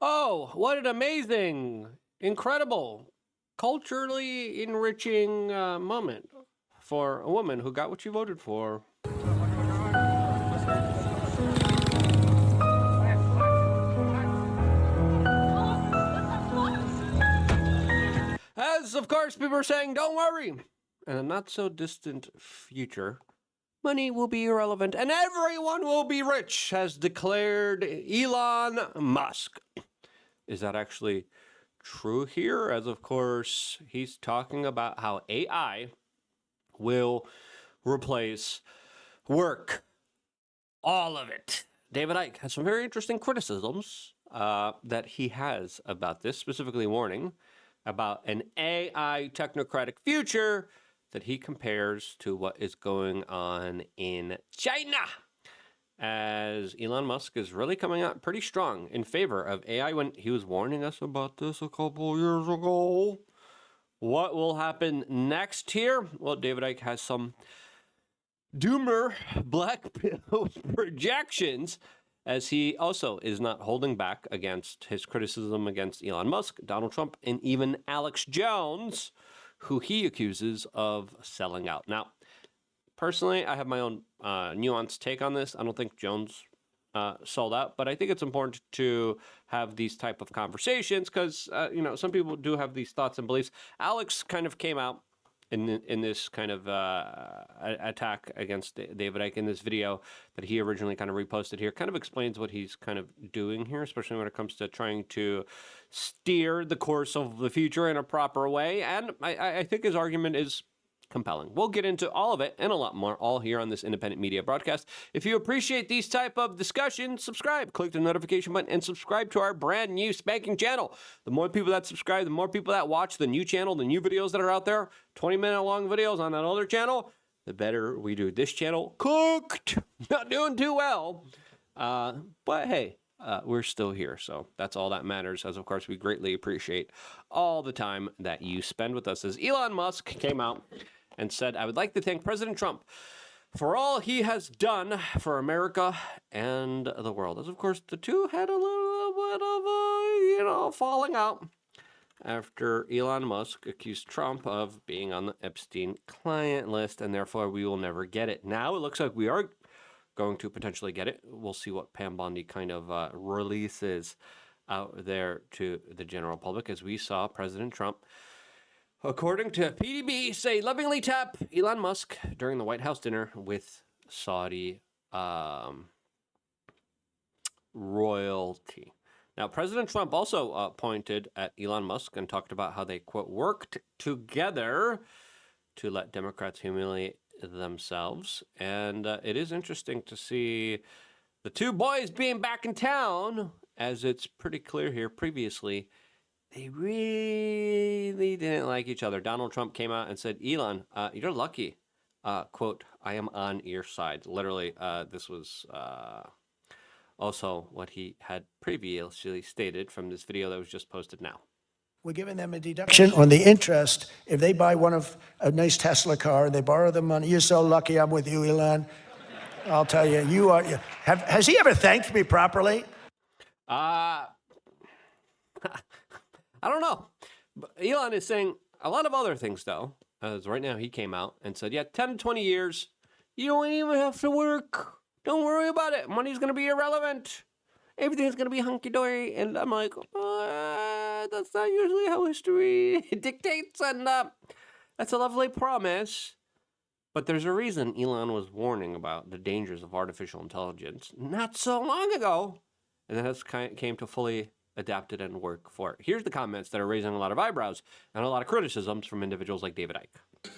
Oh, what an amazing, incredible, culturally enriching moment for a woman who got what she voted for. As, of course, people are saying, don't worry. In a not so distant future, money will be irrelevant and everyone will be rich, has declared Elon Musk. Is that actually true here? As, of course, he's talking about how AI will replace work. All of it. David Icke has some very interesting criticisms that he has about this, specifically warning about an AI technocratic future that he compares to what is going on in China, as Elon Musk is really coming out pretty strong in favor of AI when he was warning us about this a couple years ago. What will happen next here? Well, David Icke has some doomer black pill projections, as he also is not holding back against his criticism against Elon Musk, Donald Trump, and even Alex Jones, who he accuses of selling out. Now, personally, I have my own nuanced take on this. I don't think Jones sold out, but I think it's important to have these type of conversations because, some people do have these thoughts and beliefs. Alex kind of came out in this kind of attack against David Icke in this video that he originally kind of reposted here, kind of explains what he's kind of doing here, especially when it comes to trying to steer the course of the future in a proper way. And I think his argument is compelling. We'll get into all of it and a lot more, all here on this independent media broadcast. If you appreciate these type of discussions, subscribe, click the notification button, and subscribe to our brand new spanking channel. The more people that subscribe, the more people that watch the new channel, the new videos that are out there, 20-minute long videos on that other channel, the better we do. This channel, cooked, not doing too well. But hey, we're still here, so that's all that matters, as of course we greatly appreciate all the time that you spend with us. As Elon Musk came out and said, I would like to thank President Trump for all he has done for America and the world. As, of course, the two had a little bit of a, falling out after Elon Musk accused Trump of being on the Epstein client list, and therefore we will never get it. Now it looks like we are going to potentially get it. We'll see what Pam Bondi kind of releases out there to the general public, as we saw President Trump, according to PDB, say lovingly tap Elon Musk during the White House dinner with Saudi royalty. Now, President Trump also pointed at Elon Musk and talked about how they, quote, worked together to let Democrats humiliate themselves. And it is interesting to see the two boys being back in town, as it's pretty clear here previously they really didn't like each other. Donald Trump came out and said, Elon, you're lucky. Quote, I am on your side. Literally, this was also what he had previously stated from this video that was just posted now. We're giving them a deduction on the interest if they buy a nice Tesla car and they borrow the money. You're so lucky I'm with you, Elon. I'll tell you, you are. Has he ever thanked me properly? I don't know. But Elon is saying a lot of other things, though. As right now he came out and said, 10 to 20 years, you don't even have to work. Don't worry about it. Money's going to be irrelevant. Everything's going to be hunky-dory. And I'm like, that's not usually how history dictates. And that's a lovely promise. But there's a reason Elon was warning about the dangers of artificial intelligence not so long ago. And that has came to fully adapted and work for it. Here's the comments that are raising a lot of eyebrows and a lot of criticisms from individuals like David Icke.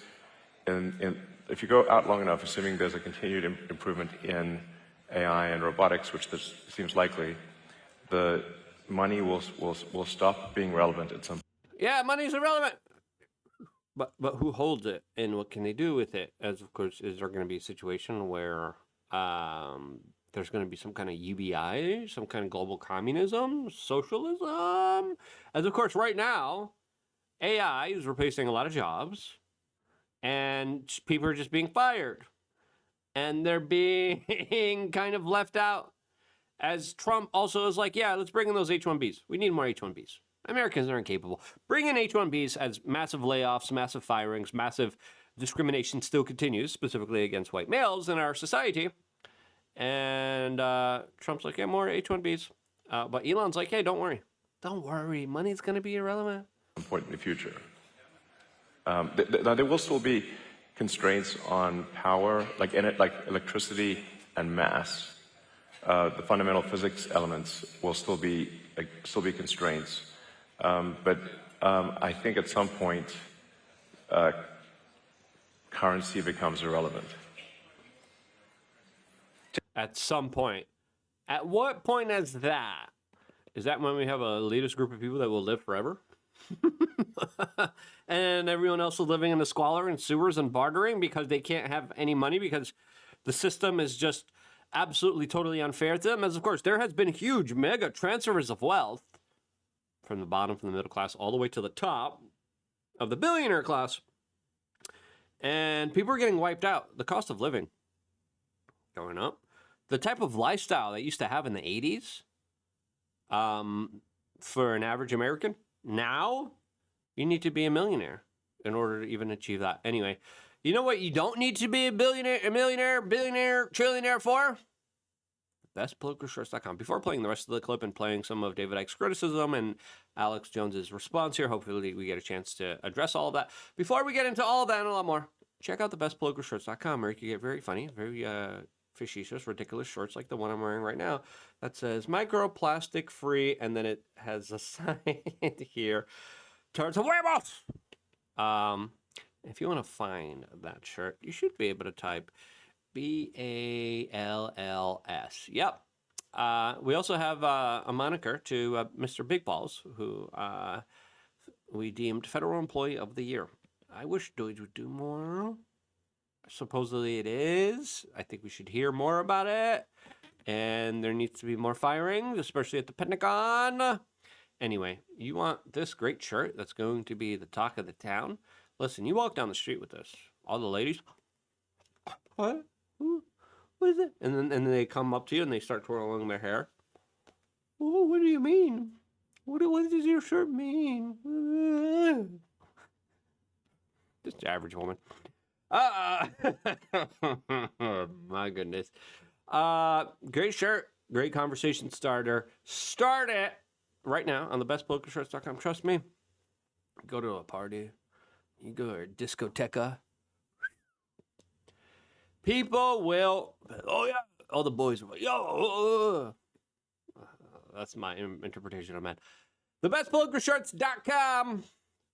And if you go out long enough, assuming there's a continued improvement in AI and robotics, which this seems likely, the money will stop being relevant at some point. Yeah, money's irrelevant. But who holds it and what can they do with it? As of course, is there going to be a situation where there's going to be some kind of UBI, some kind of global communism, socialism? As of course, right now, AI is replacing a lot of jobs, and people are just being fired, and they're being kind of left out As Trump also is like, yeah, let's bring in those H-1Bs. We need more H-1Bs. Americans are incapable. Bring in H-1Bs as massive layoffs, massive firings, massive discrimination still continues, specifically against white males in our society. And Trump's like, yeah, more H-1Bs. But Elon's like, hey, don't worry. Don't worry. Money's going to be irrelevant. Some point in the future. Now, there will still be constraints on power, like electricity and mass. The fundamental physics elements will still be constraints. But I think at some point, currency becomes irrelevant. At some point. At what point is that? Is that when we have a elitist group of people that will live forever? And everyone else is living in the squalor and sewers and bartering because they can't have any money because the system is just absolutely totally unfair to them? As of course, there has been huge mega transfers of wealth from the bottom, from the middle class, all the way to the top of the billionaire class. And people are getting wiped out. The cost of living going up. The type of lifestyle they used to have in the 80s for an average American, now you need to be a millionaire in order to even achieve that. Anyway, you know what you don't need to be a millionaire, billionaire, trillionaire for? BestPoliticalShorts.com. Before playing the rest of the clip and playing some of David Icke's criticism and Alex Jones's response here, hopefully we get a chance to address all of that. Before we get into all of that and a lot more, check out the BestPoliticalShorts.com where you can get very funny, very facetious, ridiculous shorts like the one I'm wearing right now that says microplastic free, and then it has a sign here, turns a werewolf. If you want to find that shirt, you should be able to type BALLS. Yep. We also have a moniker to Mr. Big Balls, who we deemed Federal Employee of the Year. I wish Deutsch would do more. Supposedly it is. I think we should hear more about it. And there needs to be more firings, especially at the Pentagon. Anyway, you want this great shirt that's going to be the talk of the town? Listen, you walk down the street with this. All the ladies, what? What is it? And then they come up to you and they start twirling their hair. Oh, what do you mean? What does your shirt mean? Just average woman. My goodness. Great shirt, great conversation starter. Start it right now on the bestpokershorts.com. Trust me. Go to a party. You go to a discoteca. People will, oh yeah, all the boys will, yo. That's my interpretation of that. TheBestPoliticalShorts.com.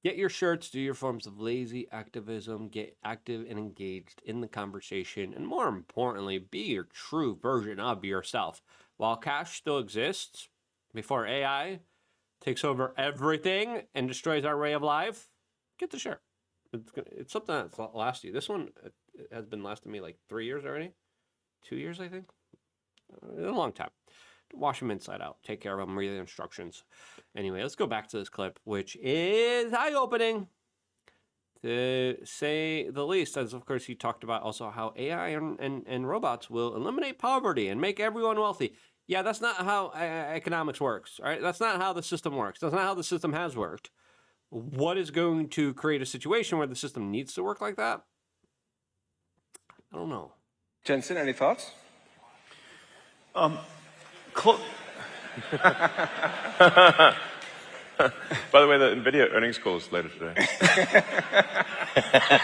Get your shirts, do your forms of lazy activism, get active and engaged in the conversation, and more importantly, be your true version of yourself. While cash still exists, before AI takes over everything and destroys our way of life, get the shirt. It's something that's last you. This one has been lasting me like 3 years already. 2 years, I think. A long time. Wash them inside out. Take care of them. Read the instructions. Anyway, let's go back to this clip, which is eye-opening, to say the least. As, of course, he talked about also how AI and robots will eliminate poverty and make everyone wealthy. Yeah, that's not how economics works, all right? That's not how the system works. That's not how the system has worked. What is going to create a situation where the system needs to work like that? I don't know. Jensen, any thoughts? By the way, the NVIDIA earnings call is later today.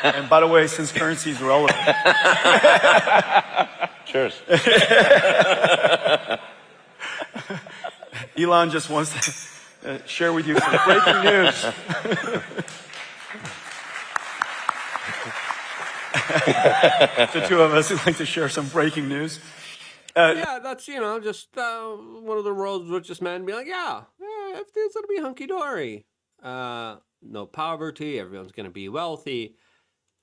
And by the way, since currency is relevant. Cheers. Elon just wants to share with you some breaking news. The two of us would like to share some breaking news. Yeah, that's, just one of the world's richest men being like, yeah, everything's going to be hunky-dory. No poverty, everyone's going to be wealthy.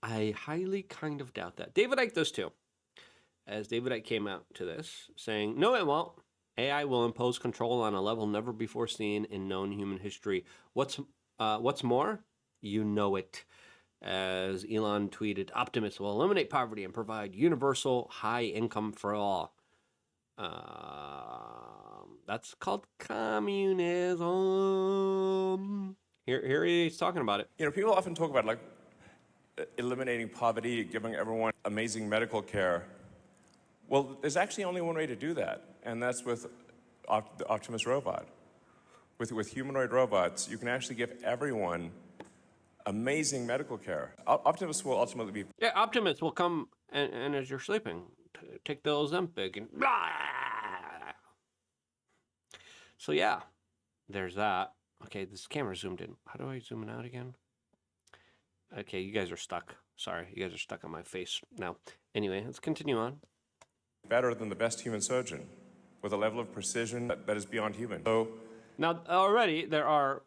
I highly kind of doubt that. David Icke does too. As David Icke came out to this, saying, no, it won't. AI will impose control on a level never before seen in known human history. What's more? You know it. As Elon tweeted, Optimus will eliminate poverty and provide universal high income for all. That's called communism. Here he's talking about it. You know, people often talk about like eliminating poverty, giving everyone amazing medical care. Well, there's actually only one way to do that, and that's with the Optimus robot. With humanoid robots, you can actually give everyone amazing medical care. Optimus will ultimately be... Yeah, Optimus will come and as you're sleeping, take the Ozempic and blah. So yeah, there's that. Okay, this camera zoomed in. How do I zoom it out again? Okay, you guys are stuck. Sorry, you guys are stuck on my face now. Anyway, let's continue on. Better than the best human surgeon, with a level of precision that is beyond human. So now, already there are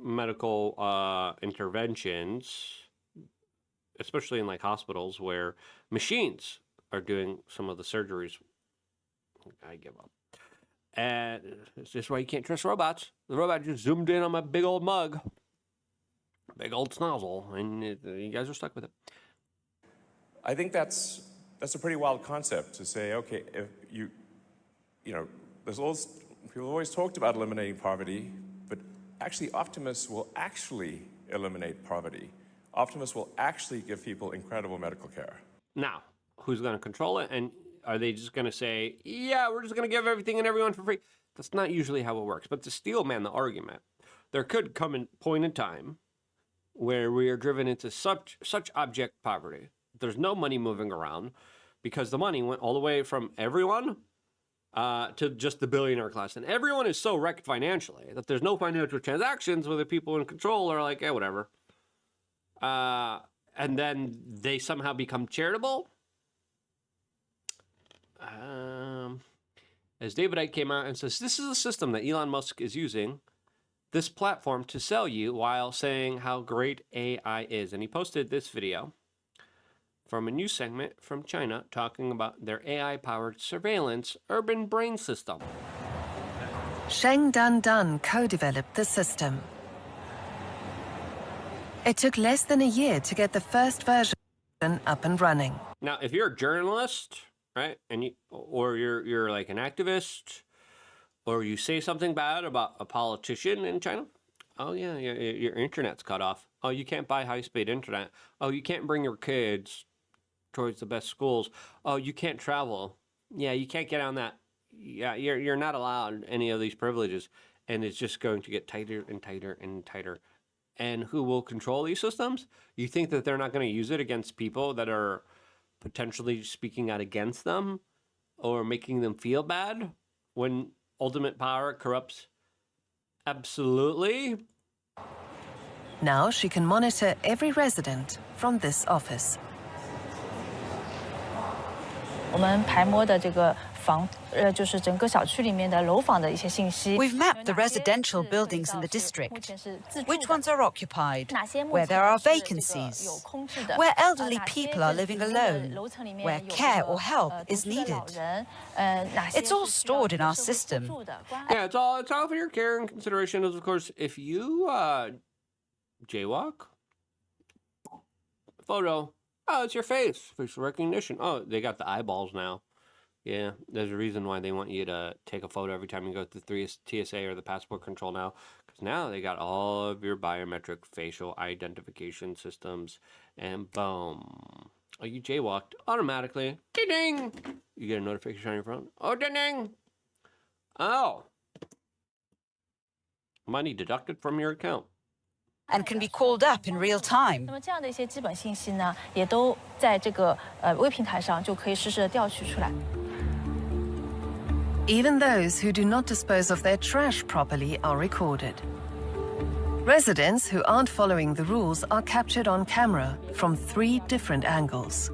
medical interventions, especially in like hospitals, where machines are doing some of the surgeries. I give up. And it's just why you can't trust robots. The robot just zoomed in on my big old mug, big old snozzle, and you guys are stuck with it. I think that's a pretty wild concept to say, okay, if you know, people always talked about eliminating poverty, but actually Optimus will actually eliminate poverty. Optimus will actually give people incredible medical care. Now, who's going to control it? And are they just going to say, yeah, we're just going to give everything and everyone for free? That's not usually how it works. But to steel man the argument, there could come a point in time where we are driven into such abject poverty. There's no money moving around because the money went all the way from everyone to just the billionaire class. And everyone is so wrecked financially that there's no financial transactions where the people in control are like, whatever. And then they somehow become charitable. As David Icke came out and says, this is a system that Elon Musk is using this platform to sell you while saying how great AI is. And he posted this video from a news segment from China talking about their AI-powered surveillance urban brain system. Sheng Dan co-developed the system. It took less than a year to get the first version up and running. Now, if you're a journalist, right, and you're like an activist, or you say something bad about a politician in China, oh yeah, your internet's cut off. Oh, you can't buy high-speed internet. Oh, you can't bring your kids towards the best schools. Oh, you can't travel. Yeah, you can't get on that. Yeah, you're not allowed any of these privileges, and it's just going to get tighter and tighter and tighter. And who will control these systems? You think that they're not going to use it against people that are potentially speaking out against them or making them feel bad when ultimate power corrupts absolutely? Now she can monitor every resident from this office. 我们排摸的这个就是整个小区里面的楼房的一些信息。 We've mapped the residential buildings in the district. Which ones are occupied? Where there are vacancies? Where elderly people are living alone? Where care or help is needed? It's all stored in our system. Yeah, it's all for your care and consideration. Of course, if you jaywalk, photo. Oh, it's your face. Facial recognition. Oh, they got the eyeballs now. Yeah, there's a reason why they want you to take a photo every time you go through TSA or the passport control now. Because now they got all of your biometric facial identification systems. And boom. Oh, you jaywalked automatically. Ding-ding! You get a notification on your phone. Oh, ding-ding! Oh. Money deducted from your account. And can be called up in real time. 那么这样的一些基本信息呢，也都在这个微平台上就可以实时的调取出来。 Even those who do not dispose of their trash properly are recorded. Residents who aren't following the rules are captured on camera from 3 different angles.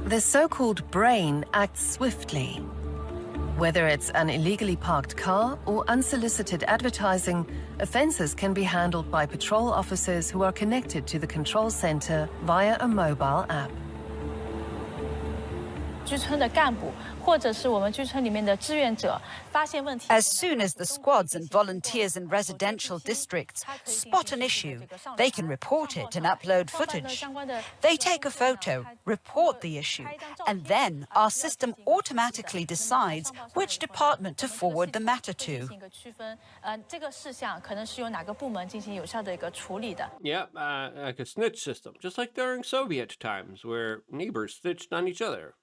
The so-called brain acts swiftly. Whether it's an illegally parked car or unsolicited advertising, offences can be handled by patrol officers who are connected to the control center via a mobile app. 居村的干部，或者是我们居村里面的志愿者发现问题。As soon as the squads and volunteers in residential districts spot an issue, they can report it and upload footage. They take a photo, report the issue, and then our system automatically decides which department to forward the matter to. 区分，这个事项可能是由哪个部门进行有效的一个处理的。Yep, like a snitch system, just like during Soviet times, where neighbors snitched on each other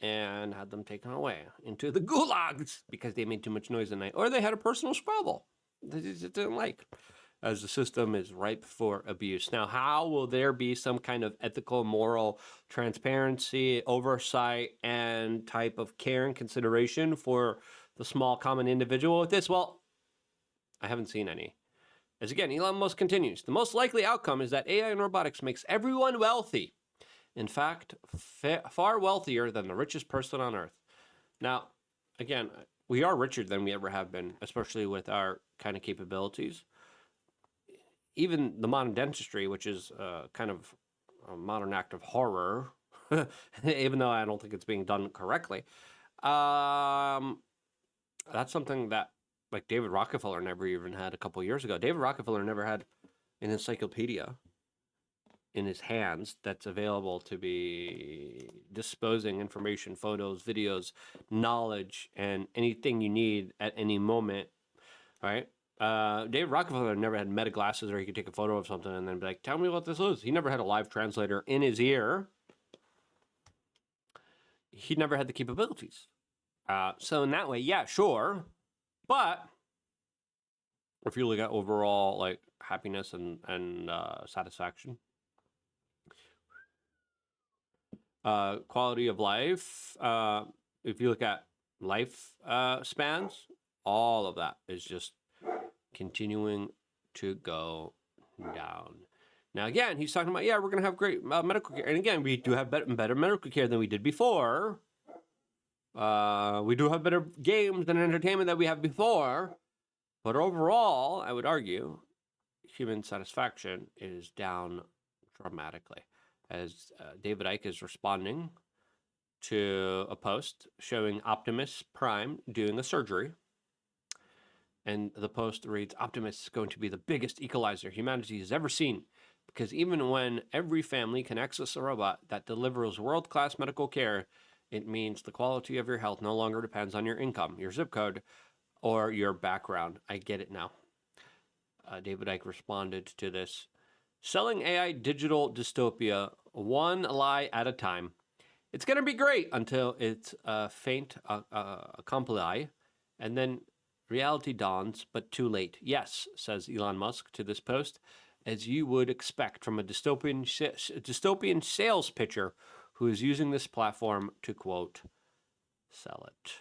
and had them taken away into the gulags because they made too much noise at night, or they had a personal squabble they just didn't like, as the system is ripe for abuse. Now, how will there be some kind of ethical, moral transparency, oversight, and type of care and consideration for the small common individual with this? Well, I haven't seen any. As again, Elon Musk continues, the most likely outcome is that AI and robotics makes everyone wealthy. In fact, far wealthier than the richest person on earth. Now, again, we are richer than we ever have been, especially with our kind of capabilities. Even the modern dentistry, which is kind of a modern act of horror, even though I don't think it's being done correctly, that's something that like David Rockefeller never even had a couple years ago. David Rockefeller never had an encyclopedia in his hands that's available to be disposing information, photos, videos, knowledge, and anything you need at any moment, right? David Rockefeller never had meta glasses where he could take a photo of something and then be like, tell me what this is. He never had a live translator in his ear. He never had the capabilities. So in that way, yeah, sure. But if you look at overall like happiness and satisfaction, quality of life, if you look at life spans, all of that is just continuing to go down. Now, again, he's talking about, yeah, we're going to have great medical care. And again, we do have better medical care than we did before. We do have better games and entertainment than we have before. But overall, I would argue, human satisfaction is down dramatically. As David Icke is responding to a post showing Optimus Prime doing a surgery. And the post reads, Optimus is going to be the biggest equalizer humanity has ever seen. Because even when every family can access a robot that delivers world-class medical care, it means the quality of your health no longer depends on your income, your zip code, or your background. I get it now. David Icke responded to this. Selling AI digital dystopia, one lie at a time. It's going to be great until it's faint accompli, and then reality dawns, but too late. Yes, says Elon Musk to this post, as you would expect from a dystopian sales pitcher who is using this platform to, quote, sell it.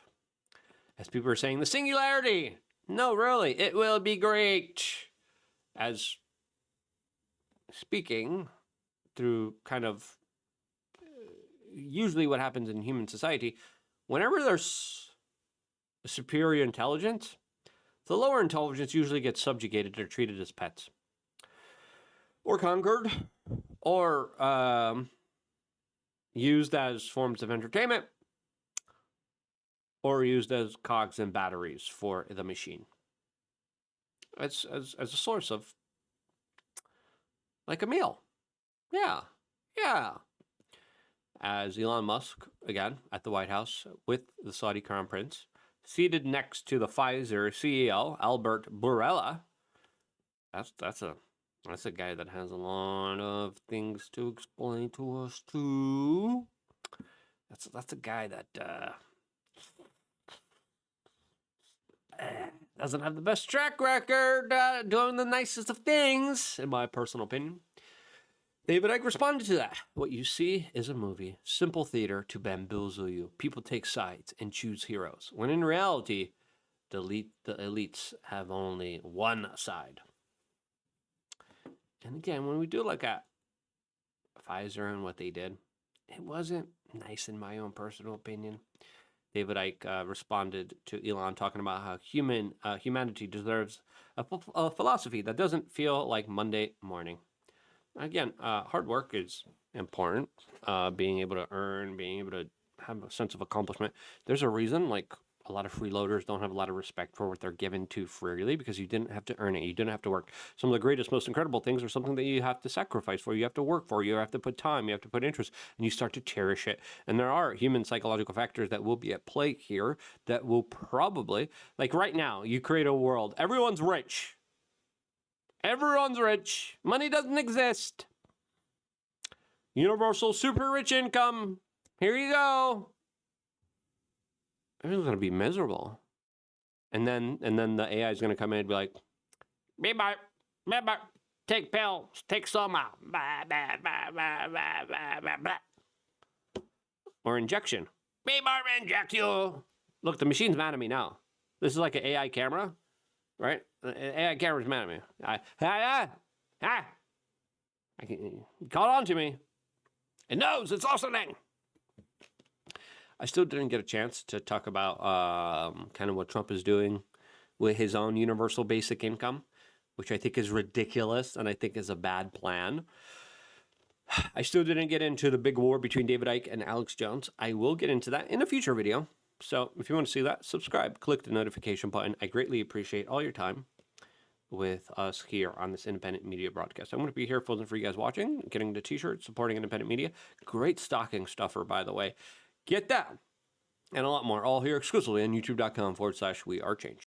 As people are saying, the singularity. No, really, it will be great. As speaking through kind of usually what happens in human society, whenever there's a superior intelligence, the lower intelligence usually gets subjugated or treated as pets. Or conquered, or used as forms of entertainment, or used as cogs and batteries for the machine. As a source of, like a meal. Yeah. As Elon Musk, again, at the White House with the Saudi Crown Prince, seated next to the Pfizer CEO, Albert Bourla. That's a guy that has a lot of things to explain to us too. That's a guy that doesn't have the best track record doing the nicest of things, in my personal opinion. David Icke responded to that. What you see is a movie, simple theater to bamboozle you. People take sides and choose heroes, when in reality, the elites have only one side. And again, when we do look at Pfizer and what they did, it wasn't nice in my own personal opinion. David Icke responded to Elon talking about how humanity deserves a philosophy that doesn't feel like Monday morning. Again, hard work is important. Being able to earn, being able to have a sense of accomplishment. There's a reason, like, a lot of freeloaders don't have a lot of respect for what they're given to freely because you didn't have to earn it. You didn't have to work. Some of the greatest, most incredible things are something that you have to sacrifice for. You have to work for. You have to put time. You have to put interest, and you start to cherish it. And there are human psychological factors that will be at play here that will probably, like right now, you create a world. Everyone's rich. Everyone's rich. Money doesn't exist. Universal super rich income. Here you go. Everyone's gonna be miserable, and then the AI is gonna come in and be like, "Remember, take pills, take soma, or injection. Inject you." Look, the machine's mad at me now. This is like an AI camera, right? The AI camera's mad at me. I can call on to me. It knows it's listening. I still didn't get a chance to talk about kind of what Trump is doing with his own universal basic income, which I think is ridiculous and I think is a bad plan. I still didn't get into the big war between David Icke and Alex Jones. I will get into that in a future video. So if you want to see that, subscribe, click the notification button. I greatly appreciate all your time with us here on this independent media broadcast. I'm going to be here for you guys watching, getting the t-shirt, supporting independent media. Great stocking stuffer, by the way. Get that and a lot more, all here exclusively on youtube.com/wearechange.